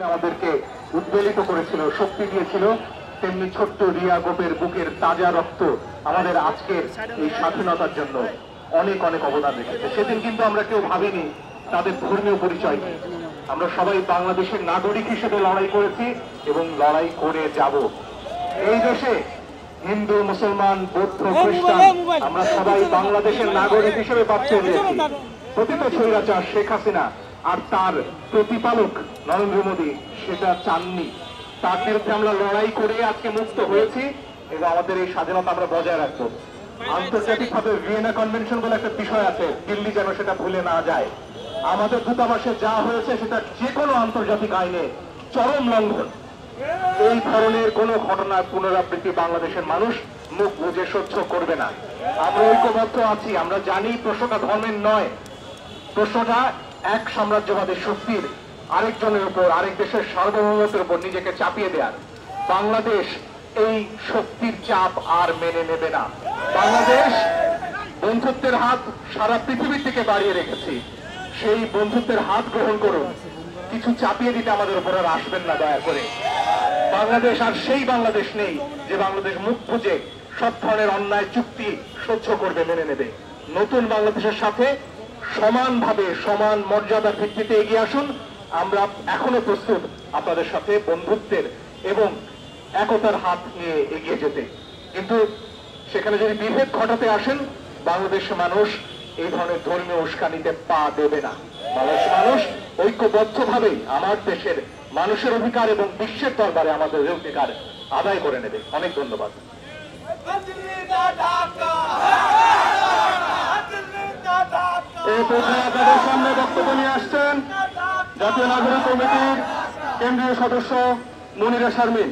আমাদেরকে উদ্বেলিত করেছিল, শক্তি দিয়েছিল, তেমনি ছোট্ট রিয়া গোপের বুকের তাজা রক্ত আমাদের আজকের এই স্বাধীনতার জন্য অনেক অনেক অবদান রেখেছে। সেদিন কিন্তু আমরা কেউ ভাবিনি তাদের ধর্মীয় পরিচয় কি। আমরা সবাই বাংলাদেশের নাগরিক হিসেবে লড়াই করেছি এবং লড়াই করে যাব। এই দেশে হিন্দু, মুসলমান, বৌদ্ধ, খ্রিস্টান আমরা সবাই বাংলাদেশের নাগরিক হিসেবে বাঁচতে পেরেছি। পতিত স্বৈরাচার শেখ হাসিনা আর তার প্রতিপালক নরেন্দ্র মোদী সেটা চাননি। তার বিরুদ্ধে আমরা লড়াই করে আজকে মুক্ত হয়েছি এবং আমাদের এই স্বাধীনতা আমরা বজায় রাখবো। আন্তর্জাতিকভাবে ভিয়েনা কনভেনশন বলে একটা বিষয় আছে, দিল্লি যেন সেটা ভুলে না যায়। আমাদের দূতাবাসে যা হয়েছে সেটা যে কোনো আন্তর্জাতিক আইনে চরম লঙ্ঘন। এই ধরনের কোনো ঘটনার পুনরাবৃত্তি বাংলাদেশের মানুষ মুখ বুজে সহ্য করবে না। আমরা ঐক্যবদ্ধ আছি। আমরা জানি প্রশ্নটা ধর্মের নয়, প্রশ্নটা এক সাম্রাজ্যবাদের শক্তির আরেকজনের উপর, আরেক দেশের সার্বভৌমত্বের উপর নিজেকে চাপিয়ে দেওয়ার। বাংলাদেশ এই শক্তির চাপ আর মেনে নেবে না। বাংলাদেশ বন্ধুত্বের হাত সারা পৃথিবীর থেকে বাড়িয়ে রেখেছি। সেই বন্ধুত্বের হাত গ্রহণ করুন, কিছু চাপিয়ে দিতে আমাদের উপর আর আসবেন না দয়া করে। বাংলাদেশ আর সেই বাংলাদেশ নেই যে বাংলাদেশ মুখ বুজে সব ধরনের অন্যায় চুক্তি সহ্য করবে, মেনে নেবে। নতুন বাংলাদেশের সাথে সমানভাবে, সমান মর্যাদার ভিত্তিতে এগিয়ে আসুন। আমরা এখনো প্রস্তুত আপনাদের সাথে বন্ধুত্বের এবং একতার হাত নিয়ে এগিয়ে যেতে। কিন্তু সেখানে যদি বিভেদ ঘটাতে আসেন, বাংলাদেশের মানুষ এই ধরনের ধর্মীয় উস্কানিতে পা দেবে না। বাংলাদেশের মানুষ ঐক্যবদ্ধভাবেই আমার দেশের মানুষের অধিকার এবং বিশ্বের দরবারে আমাদের অধিকার আদায় করে নেবে। অনেক ধন্যবাদ। এই প্রশ্নে আপনাদের সামনে বক্তব্য নিয়ে আসছেন জাতীয় নাগরিক কমিটির কেন্দ্রীয় সদস্য মনিরা শারমিন।